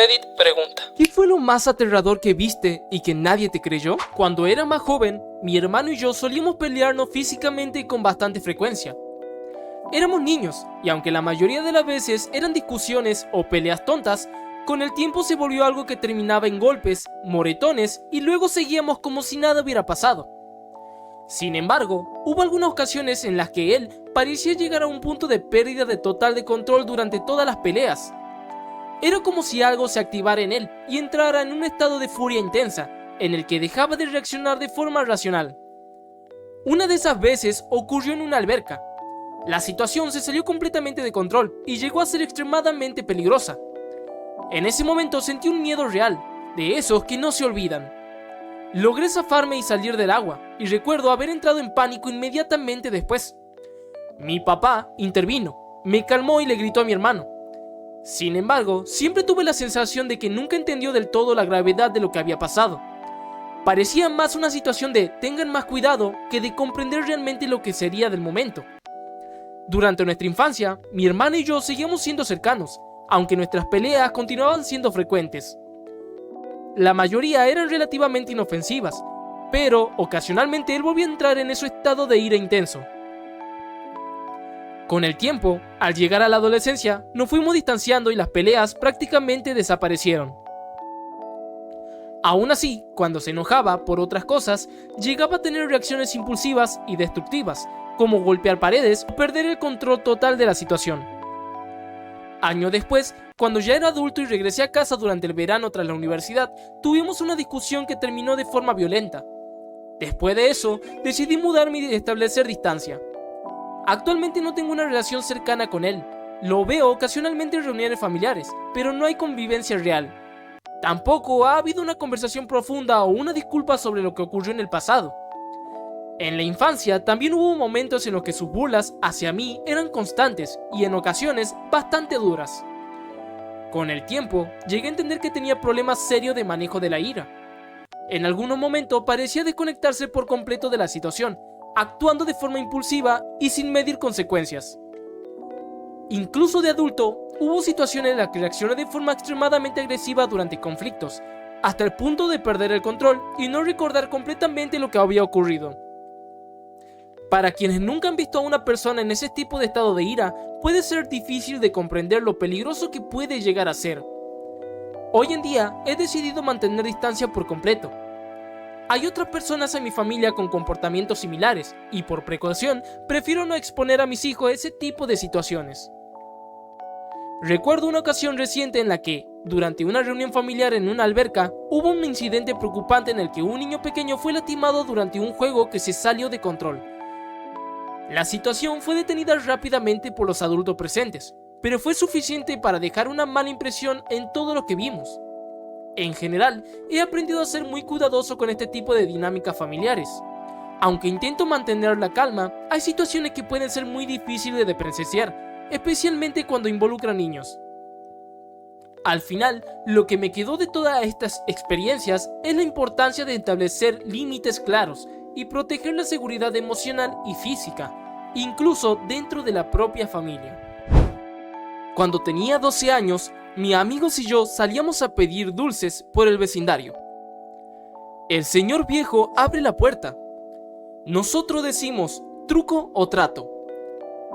Reddit pregunta: ¿qué fue lo más aterrador que viste y que nadie te creyó? Cuando era más joven, mi hermano y yo solíamos pelearnos físicamente con bastante frecuencia. Éramos niños, y aunque la mayoría de las veces eran discusiones o peleas tontas, con el tiempo se volvió algo que terminaba en golpes, moretones y luego seguíamos como si nada hubiera pasado. Sin embargo, hubo algunas ocasiones en las que él parecía llegar a un punto de pérdida total de control durante todas las peleas. Era como si algo se activara en él y entrara en un estado de furia intensa, en el que dejaba de reaccionar de forma racional. Una de esas veces ocurrió en una alberca. La situación se salió completamente de control y llegó a ser extremadamente peligrosa. En ese momento sentí un miedo real, de esos que no se olvidan. Logré zafarme y salir del agua, y recuerdo haber entrado en pánico inmediatamente después. Mi papá intervino, me calmó y le gritó a mi hermano. Sin embargo, siempre tuve la sensación de que nunca entendió del todo la gravedad de lo que había pasado. Parecía más una situación de tengan más cuidado que de comprender realmente lo que sería del momento. Durante nuestra infancia, mi hermana y yo seguíamos siendo cercanos, aunque nuestras peleas continuaban siendo frecuentes. La mayoría eran relativamente inofensivas, pero ocasionalmente él volvía a entrar en ese estado de ira intenso. Con el tiempo, al llegar a la adolescencia, nos fuimos distanciando y las peleas prácticamente desaparecieron. Aún así, cuando se enojaba por otras cosas, llegaba a tener reacciones impulsivas y destructivas, como golpear paredes o perder el control total de la situación. Años después, cuando ya era adulto y regresé a casa durante el verano tras la universidad, tuvimos una discusión que terminó de forma violenta. Después de eso, decidí mudarme y establecer distancia. Actualmente no tengo una relación cercana con él. Lo veo ocasionalmente en reuniones familiares, pero no hay convivencia real. Tampoco ha habido una conversación profunda o una disculpa sobre lo que ocurrió en el pasado. En la infancia también hubo momentos en los que sus burlas hacia mí eran constantes y en ocasiones bastante duras. Con el tiempo, llegué a entender que tenía problemas serios de manejo de la ira. En algunos momentos parecía desconectarse por completo de la situación, actuando de forma impulsiva y sin medir consecuencias. Incluso de adulto, hubo situaciones en las que reaccioné de forma extremadamente agresiva durante conflictos, hasta el punto de perder el control y no recordar completamente lo que había ocurrido. Para quienes nunca han visto a una persona en ese tipo de estado de ira, puede ser difícil de comprender lo peligroso que puede llegar a ser. Hoy en día, he decidido mantener distancia por completo. Hay otras personas en mi familia con comportamientos similares, y por precaución, prefiero no exponer a mis hijos a ese tipo de situaciones. Recuerdo una ocasión reciente en la que, durante una reunión familiar en una alberca, hubo un incidente preocupante en el que un niño pequeño fue lastimado durante un juego que se salió de control. La situación fue detenida rápidamente por los adultos presentes, pero fue suficiente para dejar una mala impresión en todo lo que vimos. En general, he aprendido a ser muy cuidadoso con este tipo de dinámicas familiares. Aunque intento mantener la calma, hay situaciones que pueden ser muy difíciles de presenciar, especialmente cuando involucran niños. Al final, lo que me quedó de todas estas experiencias es la importancia de establecer límites claros y proteger la seguridad emocional y física, incluso dentro de la propia familia. Cuando tenía 12 años, mis amigos y yo salíamos a pedir dulces por el vecindario. El señor viejo abre la puerta. Nosotros decimos, ¿truco o trato?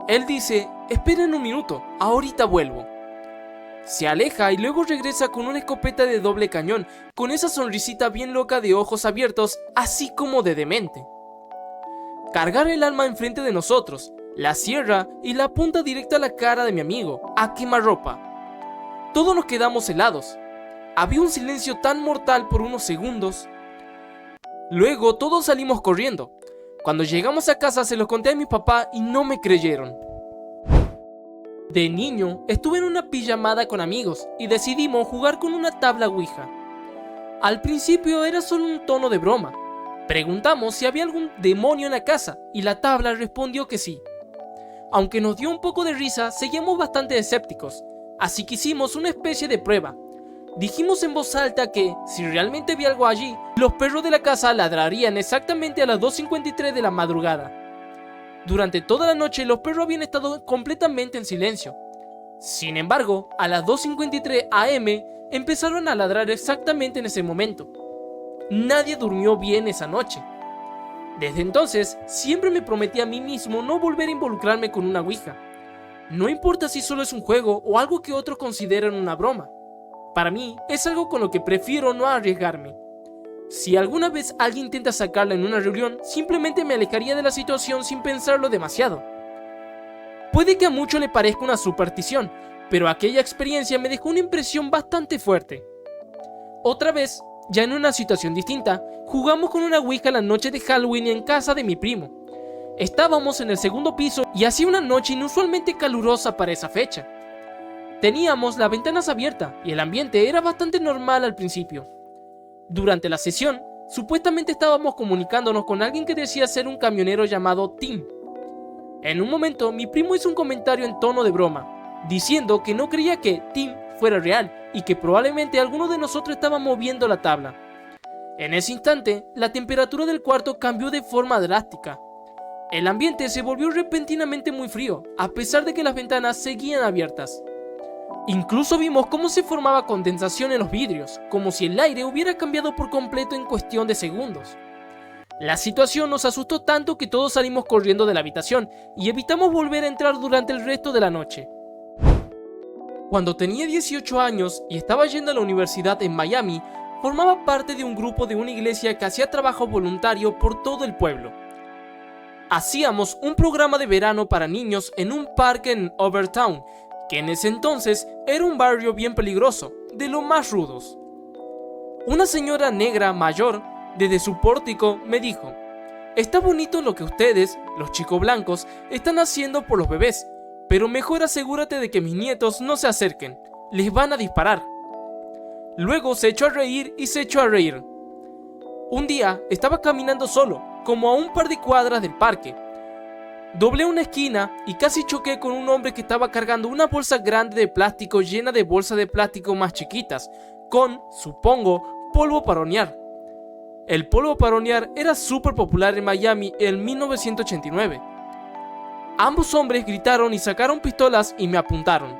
Él dice, esperen un minuto, ahorita vuelvo. Se aleja y luego regresa con una escopeta de doble cañón, con esa sonrisita bien loca de ojos abiertos, así como de demente. Cargar el arma enfrente de nosotros, la cierra y la apunta directa a la cara de mi amigo, a quemarropa. Todos nos quedamos helados. Había un silencio tan mortal por unos segundos. Luego todos salimos corriendo. Cuando llegamos a casa se lo conté a mi papá y no me creyeron. De niño estuve en una pijamada con amigos y decidimos jugar con una tabla Ouija. Al principio era solo un tono de broma. Preguntamos si había algún demonio en la casa y la tabla respondió que sí. Aunque nos dio un poco de risa, seguíamos bastante escépticos, así que hicimos una especie de prueba. Dijimos en voz alta que, si realmente había algo allí, los perros de la casa ladrarían exactamente a las 2:53 de la madrugada. Durante toda la noche los perros habían estado completamente en silencio. Sin embargo, a las 2:53 am empezaron a ladrar exactamente en ese momento. Nadie durmió bien esa noche. Desde entonces, siempre me prometí a mí mismo no volver a involucrarme con una ouija. No importa si solo es un juego o algo que otros consideran una broma. Para mí, es algo con lo que prefiero no arriesgarme. Si alguna vez alguien intenta sacarla en una reunión, simplemente me alejaría de la situación sin pensarlo demasiado. Puede que a muchos le parezca una superstición, pero aquella experiencia me dejó una impresión bastante fuerte. Otra vez, ya en una situación distinta, jugamos con una ouija la noche de Halloween en casa de mi primo. Estábamos en el segundo piso y hacía una noche inusualmente calurosa para esa fecha. Teníamos las ventanas abiertas y el ambiente era bastante normal al principio. Durante la sesión, supuestamente estábamos comunicándonos con alguien que decía ser un camionero llamado Tim. En un momento, mi primo hizo un comentario en tono de broma, diciendo que no creía que Tim fuera real y que probablemente alguno de nosotros estaba moviendo la tabla. En ese instante, la temperatura del cuarto cambió de forma drástica. El ambiente se volvió repentinamente muy frío, a pesar de que las ventanas seguían abiertas. Incluso vimos cómo se formaba condensación en los vidrios, como si el aire hubiera cambiado por completo en cuestión de segundos. La situación nos asustó tanto que todos salimos corriendo de la habitación y evitamos volver a entrar durante el resto de la noche. Cuando tenía 18 años y estaba yendo a la universidad en Miami, formaba parte de un grupo de una iglesia que hacía trabajo voluntario por todo el pueblo. Hacíamos un programa de verano para niños en un parque en Overtown, que en ese entonces era un barrio bien peligroso, de los más rudos. Una señora negra mayor, desde su pórtico, me dijo: "Está bonito lo que ustedes, los chicos blancos, están haciendo por los bebés, pero mejor asegúrate de que mis nietos no se acerquen, les van a disparar". Luego se echó a reír y se echó a reír. Un día estaba caminando solo, como a un par de cuadras del parque. Doblé una esquina y casi choqué con un hombre que estaba cargando una bolsa grande de plástico llena de bolsas de plástico más chiquitas, con, supongo, polvo para hornear. El polvo para hornear era súper popular en Miami en 1989. Ambos hombres gritaron y sacaron pistolas y me apuntaron.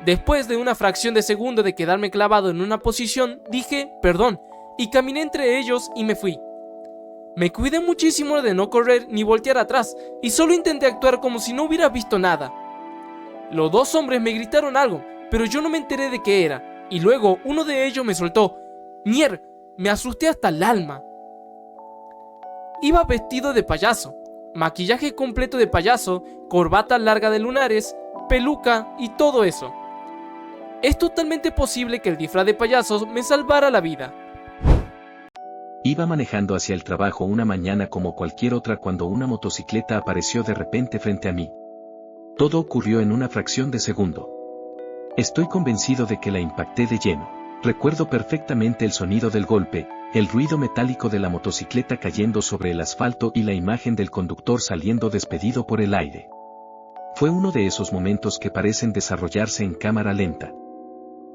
Después de una fracción de segundo de quedarme clavado en una posición, dije perdón y caminé entre ellos y me fui. Me cuidé muchísimo de no correr ni voltear atrás y solo intenté actuar como si no hubiera visto nada. Los dos hombres me gritaron algo, pero yo no me enteré de qué era, y luego uno de ellos me soltó: "Mier", me asusté hasta el alma. Iba vestido de payaso, maquillaje completo de payaso, corbata larga de lunares, peluca y todo eso. Es totalmente posible que el disfraz de payaso me salvara la vida. Iba manejando hacia el trabajo una mañana como cualquier otra cuando una motocicleta apareció de repente frente a mí. Todo ocurrió en una fracción de segundo. Estoy convencido de que la impacté de lleno. Recuerdo perfectamente el sonido del golpe, el ruido metálico de la motocicleta cayendo sobre el asfalto y la imagen del conductor saliendo despedido por el aire. Fue uno de esos momentos que parecen desarrollarse en cámara lenta.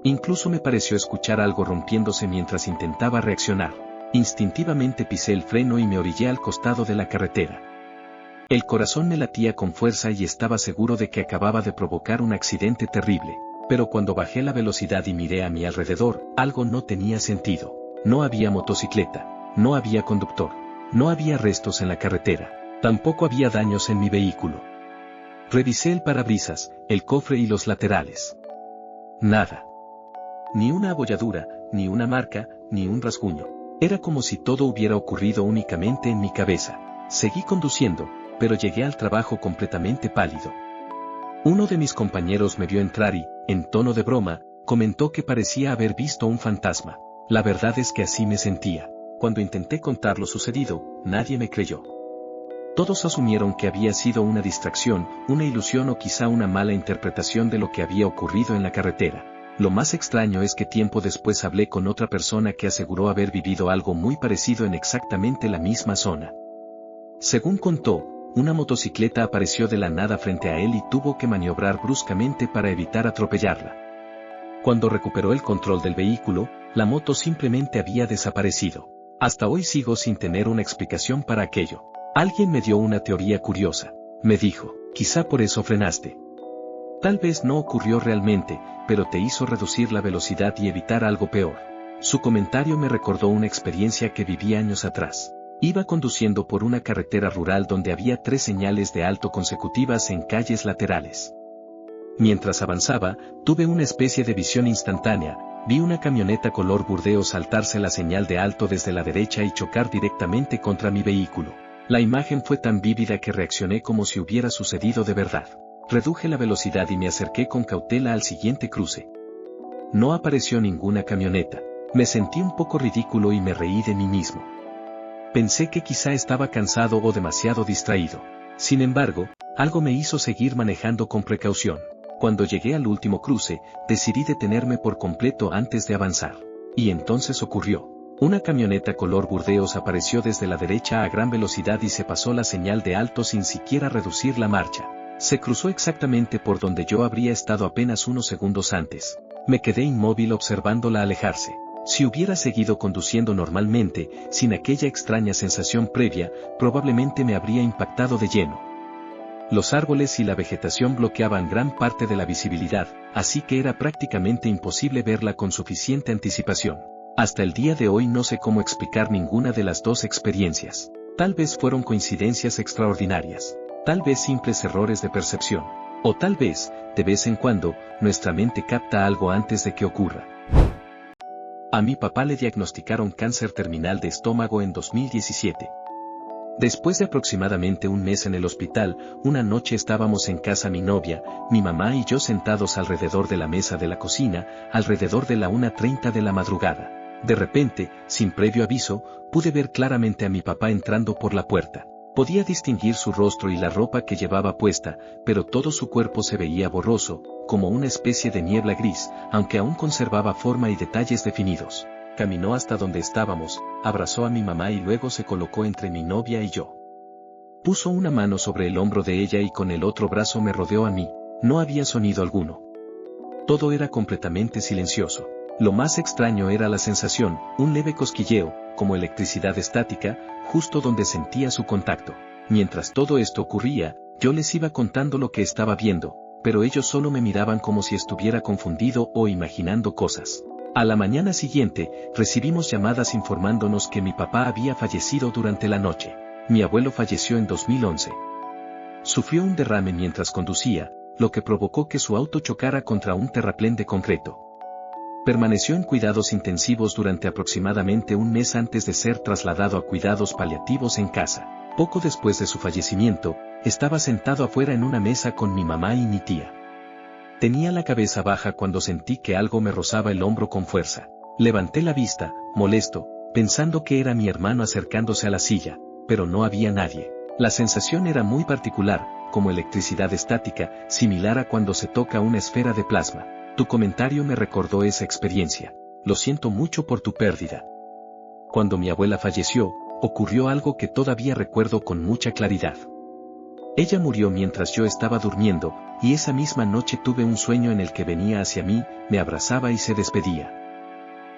Incluso me pareció escuchar algo rompiéndose mientras intentaba reaccionar. Instintivamente pisé el freno y me orillé al costado de la carretera. El corazón me latía con fuerza y estaba seguro de que acababa de provocar un accidente terrible, pero cuando bajé la velocidad y miré a mi alrededor, algo no tenía sentido. No había motocicleta, no había conductor, no había restos en la carretera, tampoco había daños en mi vehículo. Revisé el parabrisas, el cofre y los laterales. Nada. Ni una abolladura, ni una marca, ni un rasguño. Era como si todo hubiera ocurrido únicamente en mi cabeza. Seguí conduciendo, pero llegué al trabajo completamente pálido. Uno de mis compañeros me vio entrar y, en tono de broma, comentó que parecía haber visto un fantasma. La verdad es que así me sentía. Cuando intenté contar lo sucedido, nadie me creyó. Todos asumieron que había sido una distracción, una ilusión o quizá una mala interpretación de lo que había ocurrido en la carretera. Lo más extraño es que tiempo después hablé con otra persona que aseguró haber vivido algo muy parecido en exactamente la misma zona. Según contó, una motocicleta apareció de la nada frente a él y tuvo que maniobrar bruscamente para evitar atropellarla. Cuando recuperó el control del vehículo, la moto simplemente había desaparecido. Hasta hoy sigo sin tener una explicación para aquello. Alguien me dio una teoría curiosa. Me dijo: "Quizá por eso frenaste". Tal vez no ocurrió realmente, pero te hizo reducir la velocidad y evitar algo peor. Su comentario me recordó una experiencia que viví años atrás. Iba conduciendo por una carretera rural donde había 3 señales de alto consecutivas en calles laterales. Mientras avanzaba, tuve una especie de visión instantánea. Vi una camioneta color burdeo saltarse la señal de alto desde la derecha y chocar directamente contra mi vehículo. La imagen fue tan vívida que reaccioné como si hubiera sucedido de verdad. Reduje la velocidad y me acerqué con cautela al siguiente cruce. No apareció ninguna camioneta. Me sentí un poco ridículo y me reí de mí mismo. Pensé que quizá estaba cansado o demasiado distraído. Sin embargo, algo me hizo seguir manejando con precaución. Cuando llegué al último cruce, decidí detenerme por completo antes de avanzar. Y entonces ocurrió. Una camioneta color burdeos apareció desde la derecha a gran velocidad y se pasó la señal de alto sin siquiera reducir la marcha. Se cruzó exactamente por donde yo habría estado apenas unos segundos antes. Me quedé inmóvil observándola alejarse. Si hubiera seguido conduciendo normalmente, sin aquella extraña sensación previa, probablemente me habría impactado de lleno. Los árboles y la vegetación bloqueaban gran parte de la visibilidad, así que era prácticamente imposible verla con suficiente anticipación. Hasta el día de hoy no sé cómo explicar ninguna de las dos experiencias. Tal vez fueron coincidencias extraordinarias, tal vez simples errores de percepción, o tal vez, de vez en cuando, nuestra mente capta algo antes de que ocurra. A mi papá le diagnosticaron cáncer terminal de estómago en 2017. Después de aproximadamente un mes en el hospital, una noche estábamos en casa mi novia, mi mamá y yo sentados alrededor de la mesa de la cocina, alrededor de la 1:30 de la madrugada. De repente, sin previo aviso, pude ver claramente a mi papá entrando por la puerta. Podía distinguir su rostro y la ropa que llevaba puesta, pero todo su cuerpo se veía borroso, como una especie de niebla gris, aunque aún conservaba forma y detalles definidos. Caminó hasta donde estábamos, abrazó a mi mamá y luego se colocó entre mi novia y yo. Puso una mano sobre el hombro de ella y con el otro brazo me rodeó a mí. No había sonido alguno. Todo era completamente silencioso. Lo más extraño era la sensación, un leve cosquilleo, como electricidad estática, justo donde sentía su contacto. Mientras todo esto ocurría, yo les iba contando lo que estaba viendo, pero ellos solo me miraban como si estuviera confundido o imaginando cosas. A la mañana siguiente, recibimos llamadas informándonos que mi papá había fallecido durante la noche. Mi abuelo falleció en 2011. Sufrió un derrame mientras conducía, lo que provocó que su auto chocara contra un terraplén de concreto. Permaneció en cuidados intensivos durante aproximadamente un mes antes de ser trasladado a cuidados paliativos en casa. Poco después de su fallecimiento, estaba sentado afuera en una mesa con mi mamá y mi tía. Tenía la cabeza baja cuando sentí que algo me rozaba el hombro con fuerza. Levanté la vista, molesto, pensando que era mi hermano acercándose a la silla, pero no había nadie. La sensación era muy particular, como electricidad estática, similar a cuando se toca una esfera de plasma. Tu comentario me recordó esa experiencia. Lo siento mucho por tu pérdida. Cuando mi abuela falleció, ocurrió algo que todavía recuerdo con mucha claridad. Ella murió mientras yo estaba durmiendo, y esa misma noche tuve un sueño en el que venía hacia mí, me abrazaba y se despedía.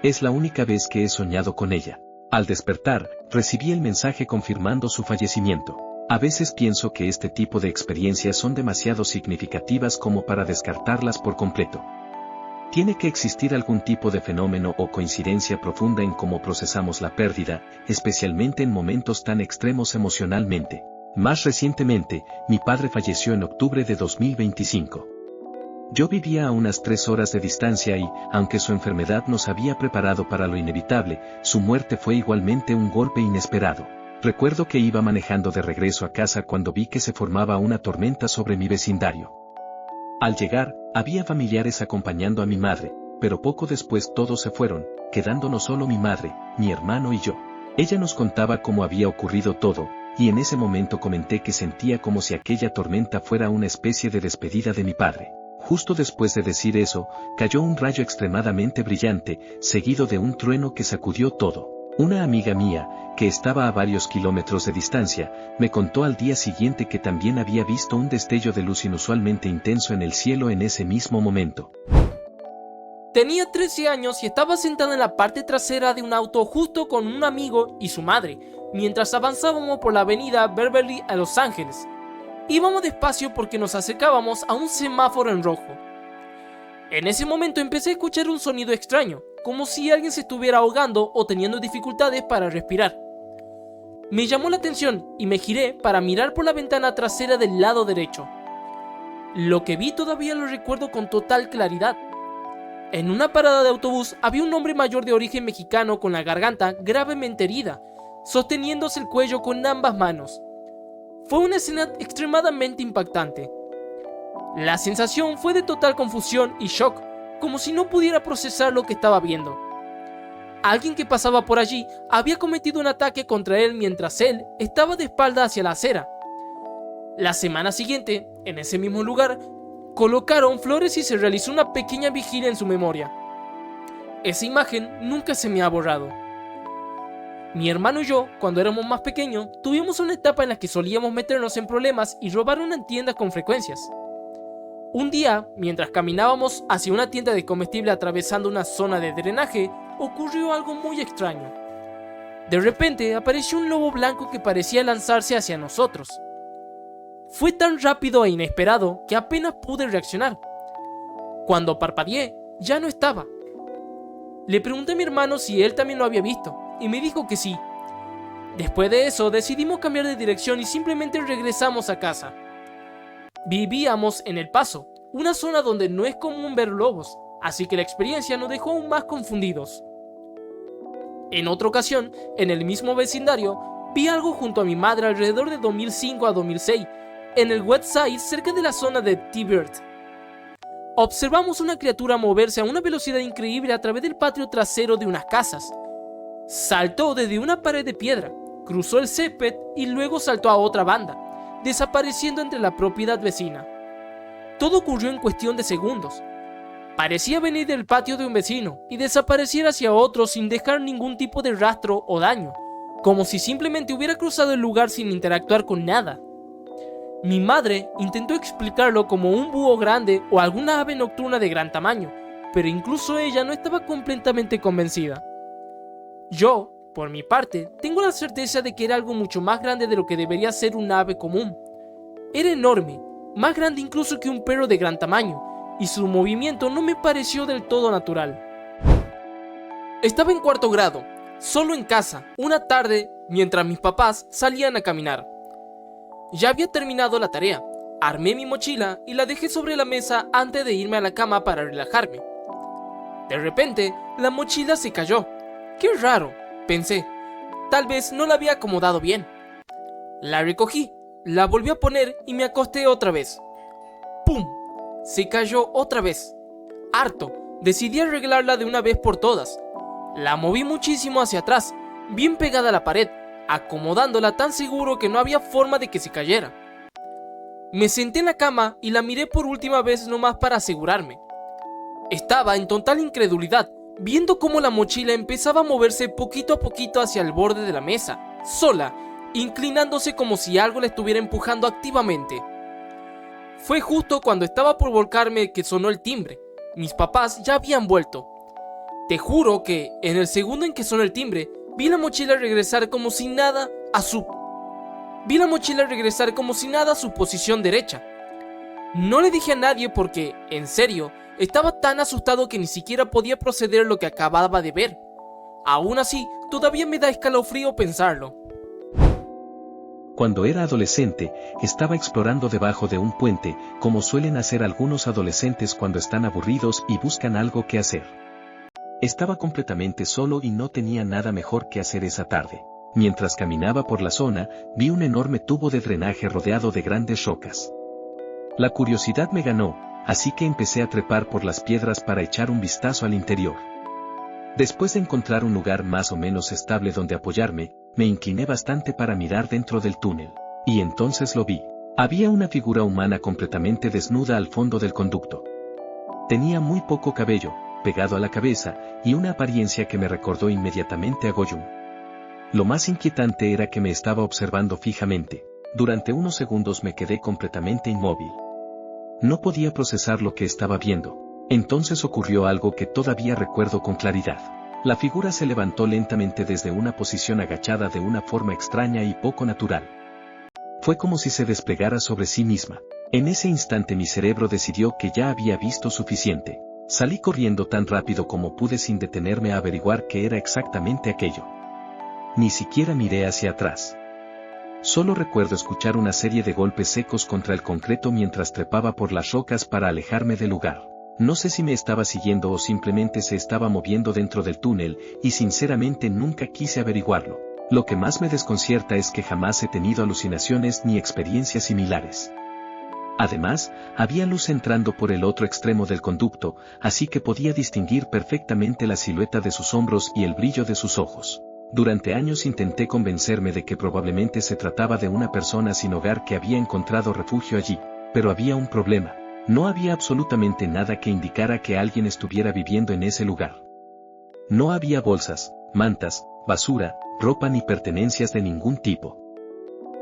Es la única vez que he soñado con ella. Al despertar, recibí el mensaje confirmando su fallecimiento. A veces pienso que este tipo de experiencias son demasiado significativas como para descartarlas por completo. Tiene que existir algún tipo de fenómeno o coincidencia profunda en cómo procesamos la pérdida, especialmente en momentos tan extremos emocionalmente. Más recientemente, mi padre falleció en octubre de 2025. Yo vivía a unas 3 horas de distancia y, aunque su enfermedad nos había preparado para lo inevitable, su muerte fue igualmente un golpe inesperado. Recuerdo que iba manejando de regreso a casa cuando vi que se formaba una tormenta sobre mi vecindario. Al llegar, había familiares acompañando a mi madre, pero poco después todos se fueron, quedándonos solo mi madre, mi hermano y yo. Ella nos contaba cómo había ocurrido todo, y en ese momento comenté que sentía como si aquella tormenta fuera una especie de despedida de mi padre. Justo después de decir eso, cayó un rayo extremadamente brillante, seguido de un trueno que sacudió todo. Una amiga mía, que estaba a varios kilómetros de distancia, me contó al día siguiente que también había visto un destello de luz inusualmente intenso en el cielo en ese mismo momento. Tenía 13 años y estaba sentado en la parte trasera de un auto justo con un amigo y su madre, mientras avanzábamos por la avenida Beverly a Los Ángeles. Íbamos despacio porque nos acercábamos a un semáforo en rojo. En ese momento empecé a escuchar un sonido extraño, como si alguien se estuviera ahogando o teniendo dificultades para respirar. Me llamó la atención y me giré para mirar por la ventana trasera del lado derecho. Lo que vi todavía lo recuerdo con total claridad. En una parada de autobús había un hombre mayor de origen mexicano con la garganta gravemente herida, sosteniéndose el cuello con ambas manos. Fue una escena extremadamente impactante. La sensación fue de total confusión y shock, como si no pudiera procesar lo que estaba viendo. Alguien que pasaba por allí había cometido un ataque contra él mientras él estaba de espalda hacia la acera. La semana siguiente, en ese mismo lugar, colocaron flores y se realizó una pequeña vigilia en su memoria. Esa imagen nunca se me ha borrado. Mi hermano y yo, cuando éramos más pequeños, tuvimos una etapa en la que solíamos meternos en problemas y robar una tienda con frecuencias. Un día, mientras caminábamos hacia una tienda de comestible atravesando una zona de drenaje, ocurrió algo muy extraño. De repente apareció un lobo blanco que parecía lanzarse hacia nosotros. Fue tan rápido e inesperado que apenas pude reaccionar. Cuando parpadeé, ya no estaba. Le pregunté a mi hermano si él también lo había visto, y me dijo que sí. Después de eso decidimos cambiar de dirección y simplemente regresamos a casa. Vivíamos en El Paso, una zona donde no es común ver lobos, así que la experiencia nos dejó aún más confundidos. En otra ocasión, en el mismo vecindario, vi algo junto a mi madre alrededor de 2005 a 2006, en el West Side cerca de la zona de T-Bird. Observamos una criatura moverse a una velocidad increíble a través del patio trasero de unas casas. Saltó desde una pared de piedra, cruzó el césped y luego saltó a otra banda, desapareciendo entre la propiedad vecina. Todo ocurrió en cuestión de segundos. Parecía venir del patio de un vecino y desaparecer hacia otro sin dejar ningún tipo de rastro o daño, como si simplemente hubiera cruzado el lugar sin interactuar con nada. Mi madre intentó explicarlo como un búho grande o alguna ave nocturna de gran tamaño, pero incluso ella no estaba completamente convencida. Yo, por mi parte, tengo la certeza de que era algo mucho más grande de lo que debería ser un ave común. Era enorme, más grande incluso que un perro de gran tamaño, y su movimiento no me pareció del todo natural. Estaba en cuarto grado, solo en casa, una tarde, mientras mis papás salían a caminar. Ya había terminado la tarea, armé mi mochila y la dejé sobre la mesa antes de irme a la cama para relajarme. De repente, la mochila se cayó. ¡Qué raro!, pensé. Tal vez no la había acomodado bien. La recogí, la volví a poner y me acosté otra vez. ¡Pum! Se cayó otra vez. Harto, decidí arreglarla de una vez por todas. La moví muchísimo hacia atrás, bien pegada a la pared, acomodándola tan seguro que no había forma de que se cayera. Me senté en la cama y la miré por última vez nomás para asegurarme. Estaba en total incredulidad, viendo cómo la mochila empezaba a moverse poquito a poquito hacia el borde de la mesa, sola, inclinándose como si algo la estuviera empujando activamente. Fue justo cuando estaba por volcarme que sonó el timbre. Mis papás ya habían vuelto. Te juro que, en el segundo en que sonó el timbre, vi la mochila regresar como si nada a su posición derecha. No le dije a nadie porque, en serio, estaba tan asustado que ni siquiera podía proceder lo que acababa de ver. Aún así, todavía me da escalofrío pensarlo. Cuando era adolescente, estaba explorando debajo de un puente, como suelen hacer algunos adolescentes cuando están aburridos y buscan algo que hacer. Estaba completamente solo y no tenía nada mejor que hacer esa tarde. Mientras caminaba por la zona, vi un enorme tubo de drenaje rodeado de grandes rocas. La curiosidad me ganó, así que empecé a trepar por las piedras para echar un vistazo al interior. Después de encontrar un lugar más o menos estable donde apoyarme, me incliné bastante para mirar dentro del túnel. Y entonces lo vi. Había una figura humana completamente desnuda al fondo del conducto. Tenía muy poco cabello, pegado a la cabeza, y una apariencia que me recordó inmediatamente a Gollum. Lo más inquietante era que me estaba observando fijamente. Durante unos segundos me quedé completamente inmóvil. No podía procesar lo que estaba viendo. Entonces ocurrió algo que todavía recuerdo con claridad. La figura se levantó lentamente desde una posición agachada de una forma extraña y poco natural. Fue como si se desplegara sobre sí misma. En ese instante mi cerebro decidió que ya había visto suficiente. Salí corriendo tan rápido como pude sin detenerme a averiguar qué era exactamente aquello. Ni siquiera miré hacia atrás. Solo recuerdo escuchar una serie de golpes secos contra el concreto mientras trepaba por las rocas para alejarme del lugar. No sé si me estaba siguiendo o simplemente se estaba moviendo dentro del túnel, y sinceramente nunca quise averiguarlo. Lo que más me desconcierta es que jamás he tenido alucinaciones ni experiencias similares. Además, había luz entrando por el otro extremo del conducto, así que podía distinguir perfectamente la silueta de sus hombros y el brillo de sus ojos. Durante años intenté convencerme de que probablemente se trataba de una persona sin hogar que había encontrado refugio allí, pero había un problema. No había absolutamente nada que indicara que alguien estuviera viviendo en ese lugar. No había bolsas, mantas, basura, ropa ni pertenencias de ningún tipo.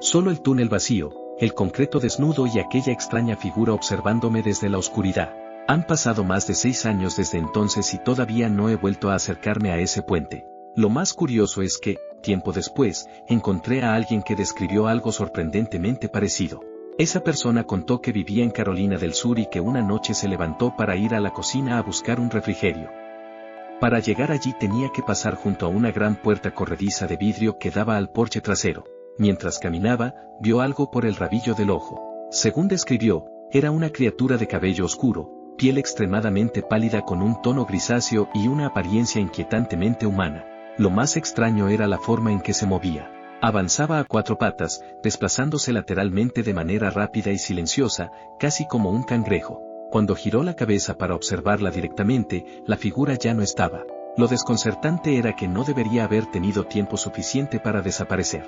Solo el túnel vacío, el concreto desnudo y aquella extraña figura observándome desde la oscuridad. Han pasado más de 6 años desde entonces y todavía no he vuelto a acercarme a ese puente. Lo más curioso es que, tiempo después, encontré a alguien que describió algo sorprendentemente parecido. Esa persona contó que vivía en Carolina del Sur y que una noche se levantó para ir a la cocina a buscar un refrigerio. Para llegar allí tenía que pasar junto a una gran puerta corrediza de vidrio que daba al porche trasero. Mientras caminaba, vio algo por el rabillo del ojo. Según describió, era una criatura de cabello oscuro, piel extremadamente pálida con un tono grisáceo y una apariencia inquietantemente humana. Lo más extraño era la forma en que se movía. Avanzaba a 4 patas, desplazándose lateralmente de manera rápida y silenciosa, casi como un cangrejo. Cuando giró la cabeza para observarla directamente, la figura ya no estaba. Lo desconcertante era que no debería haber tenido tiempo suficiente para desaparecer.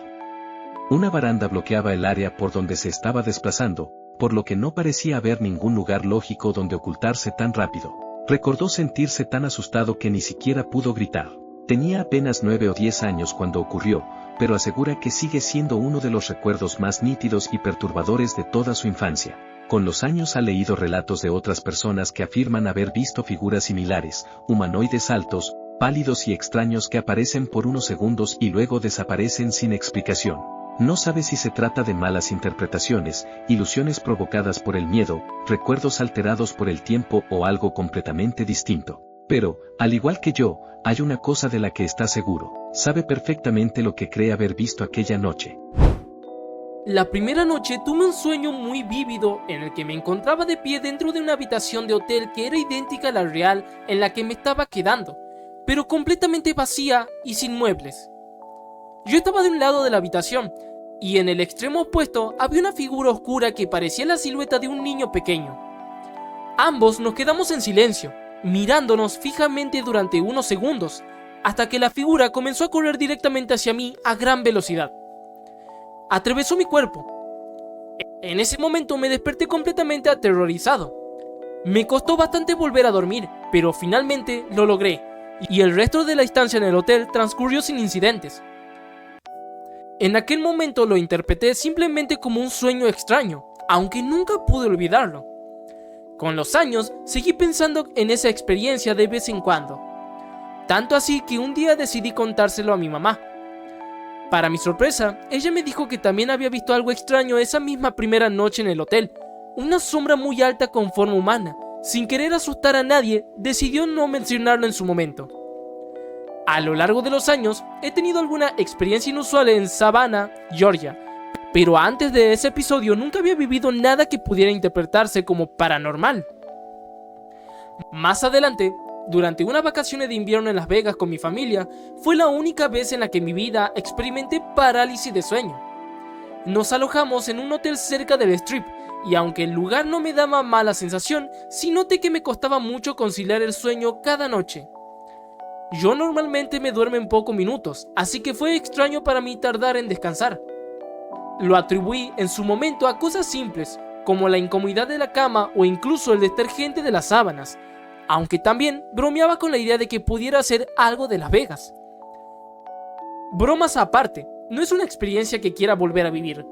Una baranda bloqueaba el área por donde se estaba desplazando, por lo que no parecía haber ningún lugar lógico donde ocultarse tan rápido. Recordó sentirse tan asustado que ni siquiera pudo gritar. Tenía apenas 9 o 10 años cuando ocurrió, pero asegura que sigue siendo uno de los recuerdos más nítidos y perturbadores de toda su infancia. Con los años ha leído relatos de otras personas que afirman haber visto figuras similares, humanoides altos, pálidos y extraños que aparecen por unos segundos y luego desaparecen sin explicación. No sabe si se trata de malas interpretaciones, ilusiones provocadas por el miedo, recuerdos alterados por el tiempo o algo completamente distinto. Pero, al igual que yo, hay una cosa de la que está seguro: sabe perfectamente lo que cree haber visto aquella noche. La primera noche tuve un sueño muy vívido en el que me encontraba de pie dentro de una habitación de hotel que era idéntica a la real en la que me estaba quedando, pero completamente vacía y sin muebles. Yo estaba de un lado de la habitación, y en el extremo opuesto había una figura oscura que parecía la silueta de un niño pequeño. Ambos nos quedamos en silencio, mirándonos fijamente durante unos segundos, hasta que la figura comenzó a correr directamente hacia mí a gran velocidad. Atravesó mi cuerpo. En ese momento me desperté completamente aterrorizado. Me costó bastante volver a dormir, pero finalmente lo logré, y el resto de la estancia en el hotel transcurrió sin incidentes. En aquel momento lo interpreté simplemente como un sueño extraño, aunque nunca pude olvidarlo. Con los años, seguí pensando en esa experiencia de vez en cuando. Tanto así que un día decidí contárselo a mi mamá. Para mi sorpresa, ella me dijo que también había visto algo extraño esa misma primera noche en el hotel. Una sombra muy alta con forma humana. Sin querer asustar a nadie, decidió no mencionarlo en su momento. A lo largo de los años, he tenido alguna experiencia inusual en Savannah, Georgia, pero antes de ese episodio nunca había vivido nada que pudiera interpretarse como paranormal. Más adelante, durante unas vacaciones de invierno en Las Vegas con mi familia, fue la única vez en la que en mi vida experimenté parálisis de sueño. Nos alojamos en un hotel cerca del Strip, y aunque el lugar no me daba mala sensación, sí noté que me costaba mucho conciliar el sueño cada noche. Yo normalmente me duermo en pocos minutos, así que fue extraño para mí tardar en descansar. Lo atribuí en su momento a cosas simples, como la incomodidad de la cama o incluso el detergente de las sábanas, aunque también bromeaba con la idea de que pudiera ser algo de Las Vegas. Bromas aparte, no es una experiencia que quiera volver a vivir.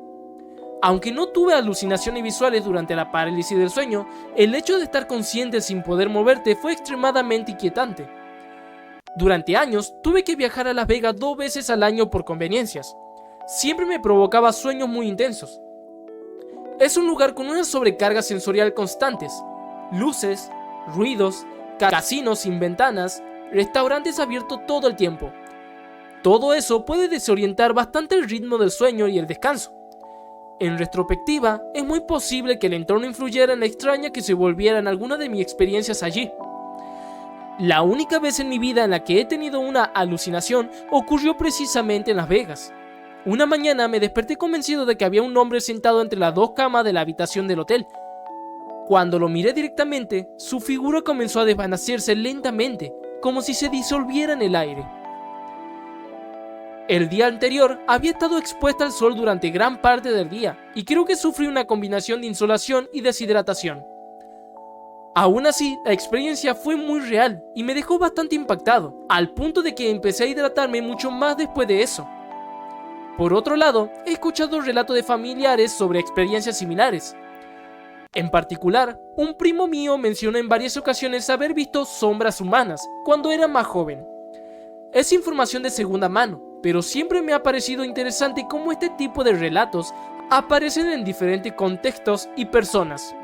Aunque no tuve alucinaciones visuales durante la parálisis del sueño, el hecho de estar consciente sin poder moverte fue extremadamente inquietante. Durante años tuve que viajar a Las Vegas 2 veces al año por conveniencias. Siempre me provocaba sueños muy intensos. Es un lugar con una sobrecarga sensorial constantes. Luces, ruidos, casinos sin ventanas, restaurantes abiertos todo el tiempo. Todo eso puede desorientar bastante el ritmo del sueño y el descanso. En retrospectiva, es muy posible que el entorno influyera en la extraña que se volviera en alguna de mis experiencias allí. La única vez en mi vida en la que he tenido una alucinación ocurrió precisamente en Las Vegas. Una mañana me desperté convencido de que había un hombre sentado entre las dos camas de la habitación del hotel. Cuando lo miré directamente, su figura comenzó a desvanecerse lentamente, como si se disolviera en el aire. El día anterior había estado expuesta al sol durante gran parte del día y creo que sufrí una combinación de insolación y deshidratación. Aún así, la experiencia fue muy real y me dejó bastante impactado, al punto de que empecé a hidratarme mucho más después de eso. Por otro lado, he escuchado relatos de familiares sobre experiencias similares. En particular, un primo mío mencionó en varias ocasiones haber visto sombras humanas cuando era más joven. Es información de segunda mano, pero siempre me ha parecido interesante cómo este tipo de relatos aparecen en diferentes contextos y personas.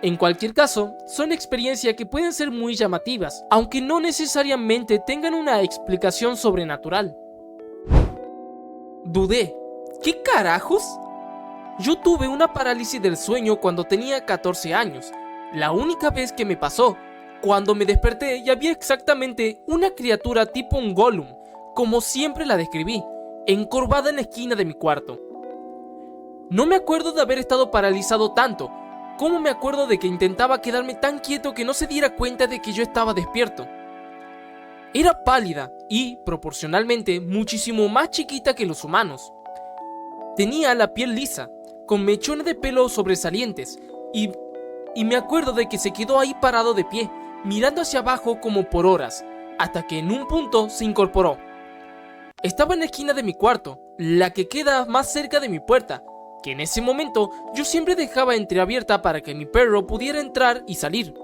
En cualquier caso, son experiencias que pueden ser muy llamativas, aunque no necesariamente tengan una explicación sobrenatural. Dudé. ¿Qué carajos? Yo tuve una parálisis del sueño cuando tenía 14 años. La única vez que me pasó, cuando me desperté y había exactamente una criatura tipo un Gollum, como siempre la describí, encorvada en la esquina de mi cuarto. No me acuerdo de haber estado paralizado tanto, como me acuerdo de que intentaba quedarme tan quieto que no se diera cuenta de que yo estaba despierto. Era pálida y, proporcionalmente, muchísimo más chiquita que los humanos. Tenía la piel lisa, con mechones de pelo sobresalientes, y me acuerdo de que se quedó ahí parado de pie, mirando hacia abajo como por horas, hasta que en un punto se incorporó. Estaba en la esquina de mi cuarto, la que queda más cerca de mi puerta, que en ese momento yo siempre dejaba entreabierta para que mi perro pudiera entrar y salir.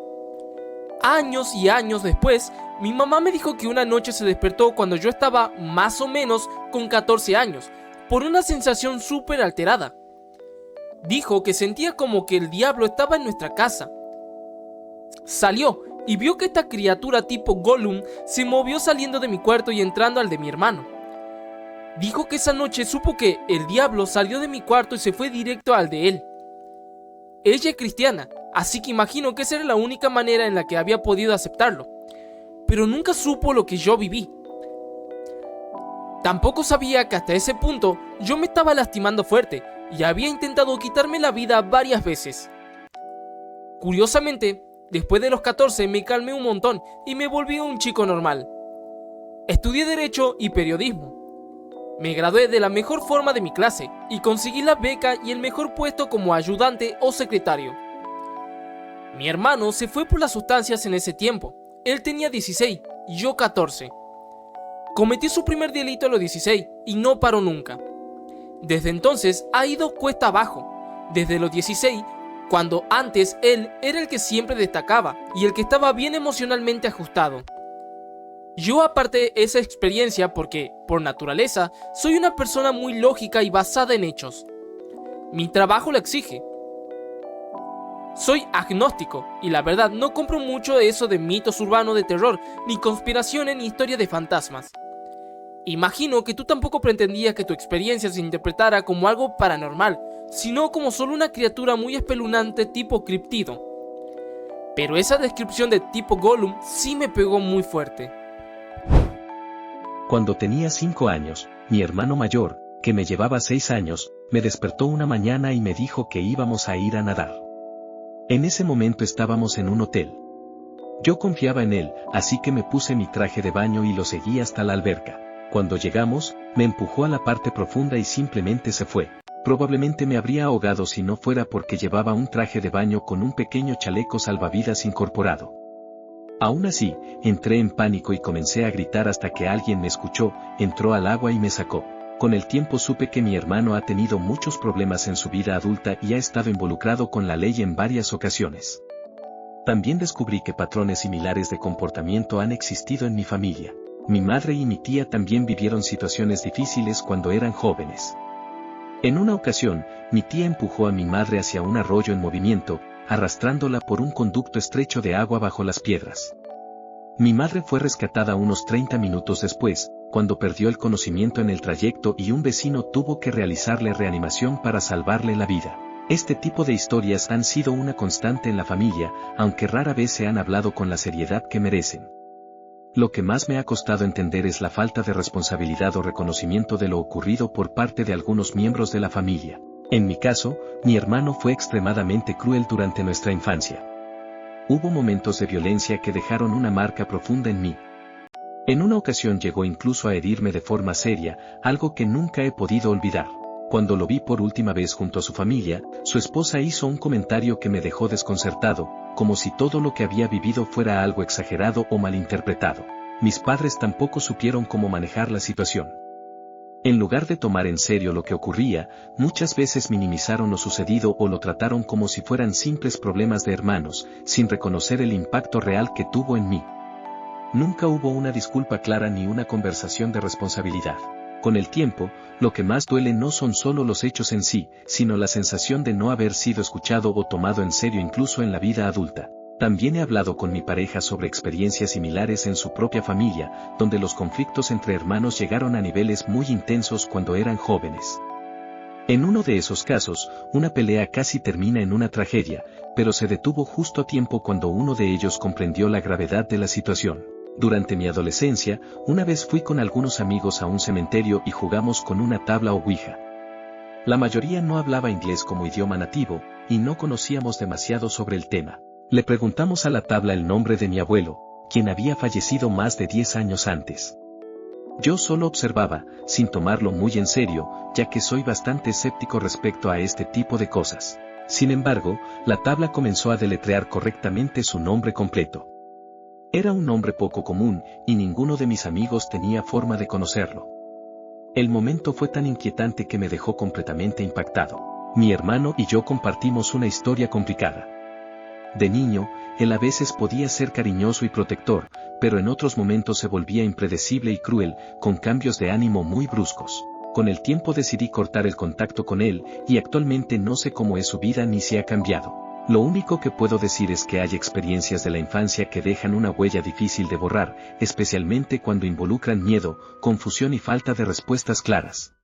Años y años después, mi mamá me dijo que una noche se despertó cuando yo estaba más o menos con 14 años, por una sensación súper alterada. Dijo que sentía como que el diablo estaba en nuestra casa. Salió y vio que esta criatura tipo Gollum se movió saliendo de mi cuarto y entrando al de mi hermano. Dijo que esa noche supo que el diablo salió de mi cuarto y se fue directo al de él. Ella es cristiana, así que imagino que esa era la única manera en la que había podido aceptarlo, pero nunca supo lo que yo viví. Tampoco sabía que hasta ese punto yo me estaba lastimando fuerte y había intentado quitarme la vida varias veces. Curiosamente, después de los 14 me calmé un montón y me volví un chico normal. Estudié Derecho y Periodismo. Me gradué de la mejor forma de mi clase y conseguí la beca y el mejor puesto como ayudante o secretario. Mi hermano se fue por las sustancias en ese tiempo. Él tenía 16 y yo 14. Cometió su primer delito a los 16 y no paró nunca. Desde entonces ha ido cuesta abajo. Desde los 16, cuando antes él era el que siempre destacaba y el que estaba bien emocionalmente ajustado. Yo aparté esa experiencia porque, por naturaleza, soy una persona muy lógica y basada en hechos. Mi trabajo lo exige. Soy agnóstico y la verdad no compro mucho de eso de mitos urbanos de terror, ni conspiraciones ni historias de fantasmas. Imagino que tú tampoco pretendías que tu experiencia se interpretara como algo paranormal, sino como solo una criatura muy espeluznante tipo criptido. Pero esa descripción de tipo Gollum sí me pegó muy fuerte. Cuando tenía 5 años, mi hermano mayor, que me llevaba 6 años, me despertó una mañana y me dijo que íbamos a ir a nadar. En ese momento estábamos en un hotel. Yo confiaba en él, así que me puse mi traje de baño y lo seguí hasta la alberca. Cuando llegamos, me empujó a la parte profunda y simplemente se fue. Probablemente me habría ahogado si no fuera porque llevaba un traje de baño con un pequeño chaleco salvavidas incorporado. Aún así, entré en pánico y comencé a gritar hasta que alguien me escuchó, entró al agua y me sacó. Con el tiempo supe que mi hermano ha tenido muchos problemas en su vida adulta y ha estado involucrado con la ley en varias ocasiones. También descubrí que patrones similares de comportamiento han existido en mi familia. Mi madre y mi tía también vivieron situaciones difíciles cuando eran jóvenes. En una ocasión, mi tía empujó a mi madre hacia un arroyo en movimiento, arrastrándola por un conducto estrecho de agua bajo las piedras. Mi madre fue rescatada unos 30 minutos después, cuando perdió el conocimiento en el trayecto y un vecino tuvo que realizarle reanimación para salvarle la vida. Este tipo de historias han sido una constante en la familia, aunque rara vez se han hablado con la seriedad que merecen. Lo que más me ha costado entender es la falta de responsabilidad o reconocimiento de lo ocurrido por parte de algunos miembros de la familia. En mi caso, mi hermano fue extremadamente cruel durante nuestra infancia. Hubo momentos de violencia que dejaron una marca profunda en mí. En una ocasión llegó incluso a herirme de forma seria, algo que nunca he podido olvidar. Cuando lo vi por última vez junto a su familia, su esposa hizo un comentario que me dejó desconcertado, como si todo lo que había vivido fuera algo exagerado o malinterpretado. Mis padres tampoco supieron cómo manejar la situación. En lugar de tomar en serio lo que ocurría, muchas veces minimizaron lo sucedido o lo trataron como si fueran simples problemas de hermanos, sin reconocer el impacto real que tuvo en mí. Nunca hubo una disculpa clara ni una conversación de responsabilidad. Con el tiempo, lo que más duele no son solo los hechos en sí, sino la sensación de no haber sido escuchado o tomado en serio incluso en la vida adulta. También he hablado con mi pareja sobre experiencias similares en su propia familia, donde los conflictos entre hermanos llegaron a niveles muy intensos cuando eran jóvenes. En uno de esos casos, una pelea casi termina en una tragedia, pero se detuvo justo a tiempo cuando uno de ellos comprendió la gravedad de la situación. Durante mi adolescencia, una vez fui con algunos amigos a un cementerio y jugamos con una tabla o ouija. La mayoría no hablaba inglés como idioma nativo, y no conocíamos demasiado sobre el tema. Le preguntamos a la tabla el nombre de mi abuelo, quien había fallecido más de 10 años antes. Yo solo observaba, sin tomarlo muy en serio, ya que soy bastante escéptico respecto a este tipo de cosas. Sin embargo, la tabla comenzó a deletrear correctamente su nombre completo. Era un nombre poco común, y ninguno de mis amigos tenía forma de conocerlo. El momento fue tan inquietante que me dejó completamente impactado. Mi hermano y yo compartimos una historia complicada. De niño, él a veces podía ser cariñoso y protector, pero en otros momentos se volvía impredecible y cruel, con cambios de ánimo muy bruscos. Con el tiempo decidí cortar el contacto con él, y actualmente no sé cómo es su vida ni si ha cambiado. Lo único que puedo decir es que hay experiencias de la infancia que dejan una huella difícil de borrar, especialmente cuando involucran miedo, confusión y falta de respuestas claras.